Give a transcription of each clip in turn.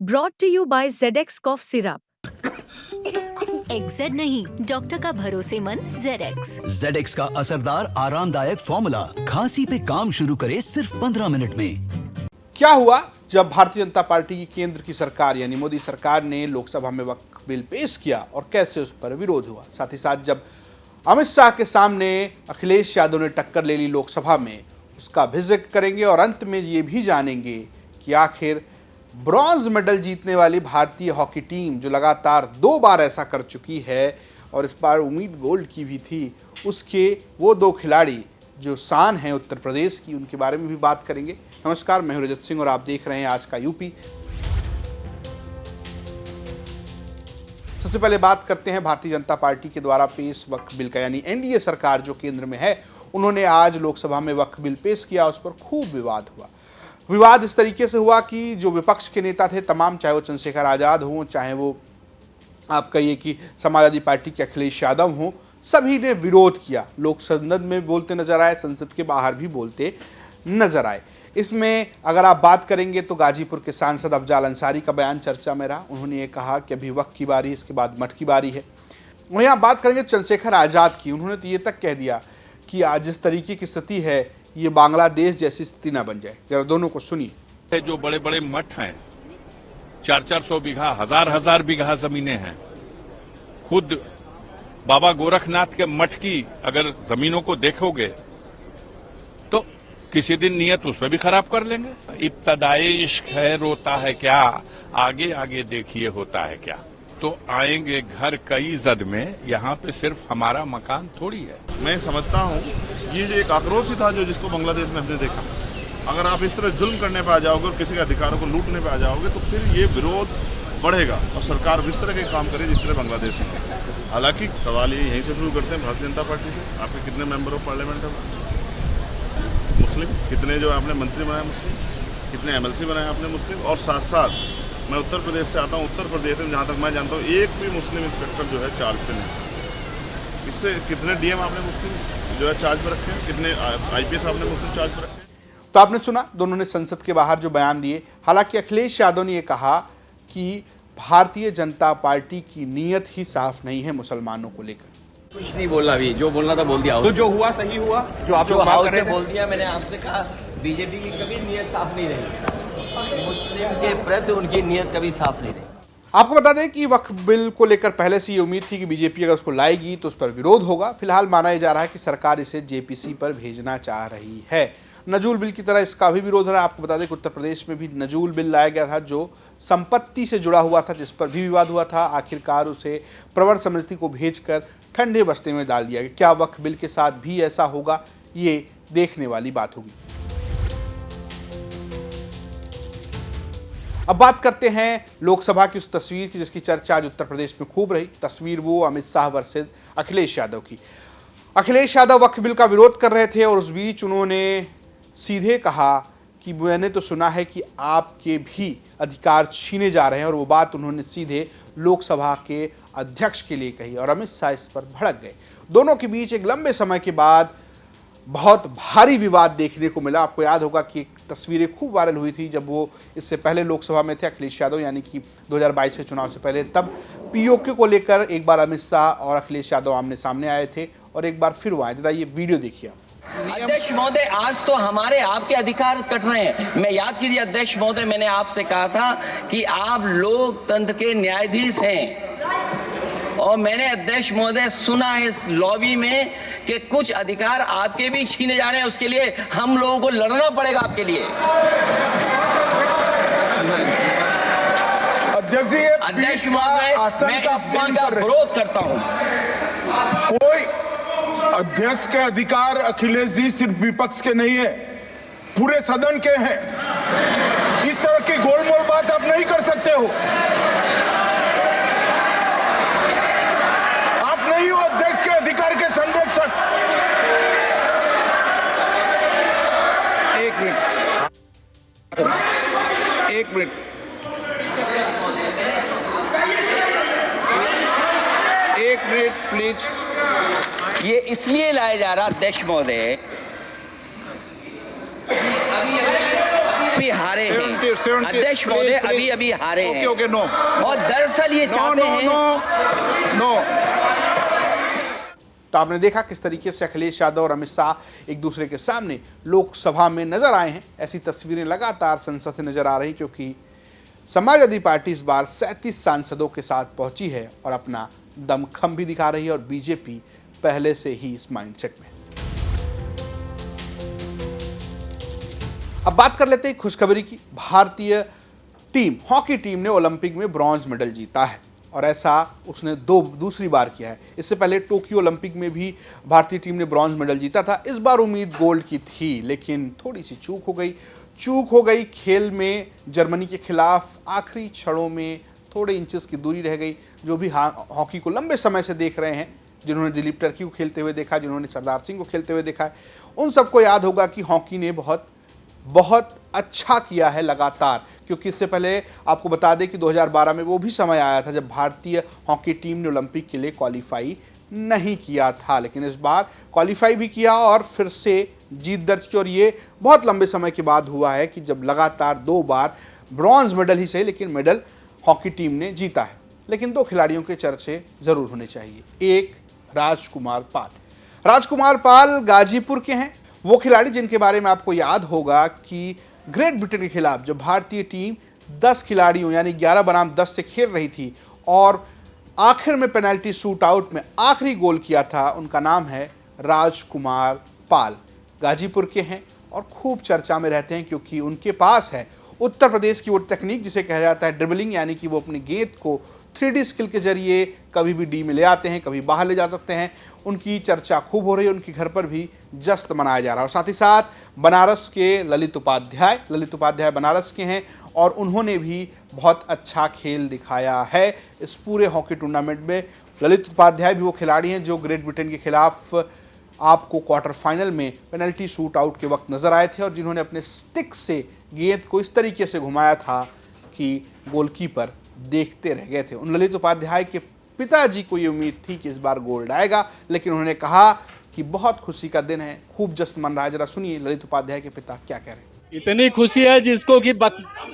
Brought to you by ZX Cough Syrup. XZ नहीं, doctor का भरोसेमंद ZX। ZX का असरदार आरामदायक फॉर्मूला खांसी पे काम शुरू करे सिर्फ 15 मिनट में। क्या हुआ जब भारतीय जनता पार्टी की केंद्र की सरकार यानी मोदी सरकार ने लोकसभा में वक्फ बिल पेश किया और कैसे उस पर विरोध हुआ। साथ ही साथ जब अमित शाह के सामने अखिलेश यादव ने टक्कर ले ली लोकसभा में, उसका भी जिक्र करेंगे और अंत में ये भी जानेंगे कि आखिर ब्रॉन्ज मेडल जीतने वाली भारतीय हॉकी टीम जो लगातार 2 बार ऐसा कर चुकी है और इस बार उम्मीद गोल्ड की भी थी, उसके वो 2 खिलाड़ी जो शान हैं उत्तर प्रदेश की, उनके बारे में भी बात करेंगे। नमस्कार, मैं हूं रजत सिंह और आप देख रहे हैं आज का यूपी। सबसे पहले बात करते हैं भारतीय जनता पार्टी के द्वारा पेश वक्फ बिल का, यानी एनडीए सरकार जो केंद्र में है, उन्होंने आज लोकसभा में वक्फ बिल पेश किया। उस पर खूब विवाद हुआ। विवाद इस तरीके से हुआ कि जो विपक्ष के नेता थे तमाम, चाहे वो चंद्रशेखर आज़ाद हों, चाहे वो आप कहिए कि समाजवादी पार्टी के अखिलेश यादव हों, सभी ने विरोध किया। लोग संसद में बोलते नजर आए, संसद के बाहर भी बोलते नजर आए। इसमें अगर आप बात करेंगे तो गाजीपुर के सांसद अफजाल अंसारी का बयान चर्चा में रहा। उन्होंने ये कहा कि अभी वक्त की बारी है, इसके बाद मठ की बारी है। वहीं आप बात करेंगे चंद्रशेखर आज़ाद की, उन्होंने तो ये तक कह दिया कि आज जिस तरीके की स्थिति है ये बांग्लादेश जैसी स्थिति ना बन जाए। जरा दोनों को सुनिए। जो बड़े बड़े मठ हैं, 400-400 बीघा, हजार बीघा जमीनें हैं। खुद बाबा गोरखनाथ के मठ की अगर जमीनों को देखोगे तो किसी दिन नियत उस पर भी खराब कर लेंगे। इब्तदाई इश्क है, रोता है क्या, आगे आगे देखिए होता है क्या। तो आएंगे घर कई जद में, यहाँ पे सिर्फ हमारा मकान थोड़ी है। मैं समझता हूँ ये जो एक आक्रोश था जो जिसको बांग्लादेश में हमने देखा, अगर आप इस तरह जुल्म करने पे आ जाओगे और किसी के अधिकारों को लूटने पे आ जाओगे तो फिर ये विरोध बढ़ेगा और सरकार इस तरह के काम करे जिस तरह बांग्लादेश में। हालांकि सवाल ये यहीं से शुरू करते हैं भारतीय जनता पार्टी से। आपके कितने मेंबर ऑफ पार्लियामेंट है मुस्लिम, कितने जो आपने मंत्री बनाए मुस्लिम, कितने एमएलसी बनाए आपने मुस्लिम, और साथ साथ मैं उत्तर प्रदेश से आता हूँ। उत्तर प्रदेश में जहाँ तक मैं जानता हूँ एक भी मुस्लिम इंस्पेक्टर जो है चार्ज पे नहीं। इससे कितने डीएम आपने मुस्लिम जो है चार्ज पर रखे हैं, कितने आईपीएस आपने मुस्लिम चार्ज पर रखे हैं। तो आपने सुना, दोनों ने संसद के बाहर जो बयान दिए। हालांकि अखिलेश यादव ने यह कहा कि भारतीय जनता पार्टी की नीयत ही साफ नहीं है मुसलमानों को लेकर। कुछ नहीं बोला, अभी जो बोलना था बोल दिया। तो जो हुआ सही हुआ, जो आप लोग बात कर रहे थे बोल दिया। मैंने आपसे कहा बीजेपी की कभी नीयत साफ नहीं रही, मुस्लिम के प्रति उनकी नीयत कभी साफ नहीं रही। आपको बता दें कि वक्फ बिल को लेकर पहले से ये उम्मीद थी कि बीजेपी अगर उसको लाएगी तो उस पर विरोध होगा। फिलहाल माना जा रहा है कि सरकार इसे जेपीसी पर भेजना चाह रही है। नजूल बिल की तरह इसका भी विरोध हो रहा है। आपको बता दें कि उत्तर प्रदेश में भी नजूल बिल लाया गया था जो संपत्ति से जुड़ा हुआ था, जिस पर भी विवाद हुआ था। आखिरकार उसे प्रवर समिति को भेजकर ठंडे बस्ते में डाल दिया गया। क्या वक्फ बिल के साथ भी ऐसा होगा, ये देखने वाली बात होगी। अब बात करते हैं लोकसभा की उस तस्वीर की जिसकी चर्चा आज उत्तर प्रदेश में खूब रही। तस्वीर वो अमित शाह वर्सेस अखिलेश यादव की। अखिलेश यादव वक्फ बिल का विरोध कर रहे थे और उस बीच उन्होंने सीधे कहा कि मैंने तो सुना है कि आपके भी अधिकार छीने जा रहे हैं, और वो बात उन्होंने सीधे लोकसभा के अध्यक्ष के लिए कही और अमित शाह इस पर भड़क गए। दोनों के बीच एक लंबे समय के बाद बहुत भारी विवाद देखने को मिला। आपको याद होगा कि तस्वीरें खूब वायरल हुई थी जब वो इससे पहले लोकसभा में थे, अखिलेश यादव, यानी कि 2022 के चुनाव से पहले। तब पीओके को लेकर एक बार अमित शाह और अखिलेश यादव आमने सामने आए थे और एक बार फिर वो आए। जरा ये वीडियो देखिए। अध्यक्ष महोदय, आज तो हमारे आपके अधिकार कट रहे हैं। मैं याद कीजिए अध्यक्ष महोदय, मैंने आपसे कहा था कि आप लोकतंत्र के न्यायाधीश हैं, और मैंने अध्यक्ष महोदय सुना है इस लॉबी में कि कुछ अधिकार आपके भी छीने जा रहे हैं। उसके लिए हम लोगों को लड़ना पड़ेगा आपके लिए। अध्यक्ष महोदय, मैं इस बिल का विरोध करता हूं। कोई अध्यक्ष के अधिकार अखिलेश जी सिर्फ विपक्ष के नहीं है, पूरे सदन के हैं। इस तरह की गोलमोल बात आप नहीं कर सकते हो। आप नहीं हो अध्यक्ष के अधिकार के संरक्षक। एक मिनट प्लीज। ये इसलिए लाया जा रहा अध्यक्ष महोदय, अभी हारे हैं, अध्यक्ष महोदय अभी अभी हारे हैं। और दरअसल ये चाहते हैं। तो आपने देखा किस तरीके से अखिलेश यादव और अमित शाह एक दूसरे के सामने लोकसभा में नजर आए हैं। ऐसी तस्वीरें लगातार संसद से नजर आ रही, क्योंकि समाजवादी पार्टी इस बार 37 सांसदों के साथ पहुंची है और अपना दमखम भी दिखा रही है, और बीजेपी पहले से ही इस माइंडसेट में। अब बात कर लेते हैं खुशखबरी की। भारतीय टीम, हॉकी टीम ने ओलंपिक में ब्रॉन्ज मेडल जीता है, और ऐसा उसने दूसरी बार किया है। इससे पहले टोक्यो ओलंपिक में भी भारतीय टीम ने ब्रॉन्ज मेडल जीता था। इस बार उम्मीद गोल्ड की थी, लेकिन थोड़ी सी चूक हो गई। खेल में जर्मनी के खिलाफ आखिरी क्षणों में थोड़े इंचेस की दूरी रह गई। जो भी हॉकी को लंबे समय से देख रहे हैं, जिन्होंने दिलीप टर्की को खेलते हुए देखा, जिन्होंने सरदार सिंह को खेलते हुए देखा है, उन सबको याद होगा कि हॉकी ने बहुत अच्छा किया है लगातार। क्योंकि इससे पहले आपको बता दें कि 2012 में वो भी समय आया था जब भारतीय हॉकी टीम ने ओलंपिक के लिए क्वालिफाई नहीं किया था, लेकिन इस बार क्वालिफाई भी किया और फिर से जीत दर्ज की। और ये बहुत लंबे समय के बाद हुआ है कि जब लगातार 2 बार ब्रॉन्ज मेडल ही सही, लेकिन मेडल हॉकी टीम ने जीता है। लेकिन 2 खिलाड़ियों के चर्चे जरूर होने चाहिए। एक, राजकुमार पाल गाजीपुर के हैं। वो खिलाड़ी जिनके बारे में आपको याद होगा कि ग्रेट ब्रिटेन के खिलाफ जब भारतीय टीम 10 खिलाड़ियों यानी 11 बनाम 10 से खेल रही थी और आखिर में पेनल्टी शूट आउट में आखिरी गोल किया था, उनका नाम है राजकुमार पाल। गाजीपुर के हैं और खूब चर्चा में रहते हैं, क्योंकि उनके पास है उत्तर प्रदेश की वो टेक्निक जिसे कहा जाता है ड्रिबलिंग, यानी कि वो अपनी गेंद को 3D स्किल के जरिए कभी भी डी में ले आते हैं, कभी बाहर ले जा सकते हैं। उनकी चर्चा खूब हो रही है, उनके घर पर भी जश्न मनाया जा रहा है। और साथ ही साथ बनारस के ललित उपाध्याय बनारस के हैं, और उन्होंने भी बहुत अच्छा खेल दिखाया है इस पूरे हॉकी टूर्नामेंट में। ललित उपाध्याय भी वो खिलाड़ी हैं जो ग्रेट ब्रिटेन के खिलाफ आपको क्वार्टर फाइनल में पेनल्टी शूट आउट के वक्त नजर आए थे, और जिन्होंने अपने स्टिक से गेंद को इस तरीके से घुमाया था कि गोलकीपर देखते रह गए थे। उन ललित उपाध्याय के पिताजी को ये उम्मीद थी कि इस बार गोल्ड आएगा, लेकिन उन्होंने कहा कि बहुत खुशी का दिन है, खूब जश्न मन रहा है। जरा सुनिए ललित उपाध्याय के पिता क्या कह रहे हैं। इतनी खुशी है जिसको कि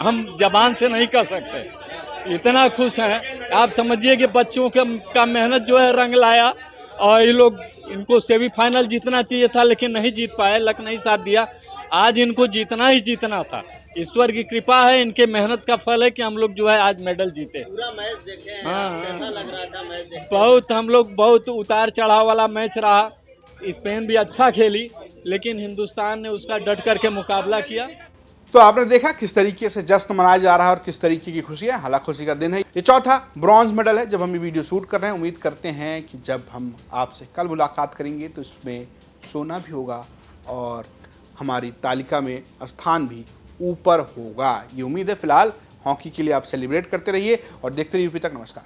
हम जबान से नहीं कर सकते। इतना खुश हैं, आप समझिए कि बच्चों का मेहनत जो है रंग लाया, और ये लोग, इनको सेमीफाइनल जीतना चाहिए था लेकिन नहीं जीत पाए, लक नहीं साथ दिया। आज इनको जीतना ही जीतना था। ईश्वर की कृपा है, इनके मेहनत का फल है कि हम लोग जो है आज मेडल जीते। पूरा मैच देखे हैं, कैसा लग रहा था मैच देख? बहुत उतार चढ़ाव वाला मैच रहा। स्पेन भी अच्छा खेली, लेकिन हिंदुस्तान ने उसका डट करके मुकाबला किया। तो आपने देखा किस तरीके से जश्न मनाया जा रहा है और किस तरीके की खुशी है। हालांकि खुशी का दिन है। ये चौथा ब्रॉन्ज मेडल है जब हम ये वीडियो शूट कर रहे हैं। उम्मीद करते हैं कि जब हम आपसे कल मुलाकात करेंगे तो इसमें सोना भी होगा और हमारी तालिका में स्थान भी ऊपर होगा, ये उम्मीद है। फिलहाल हॉकी के लिए आप सेलिब्रेट करते रहिए और देखते रहिए यूपी तक। नमस्कार।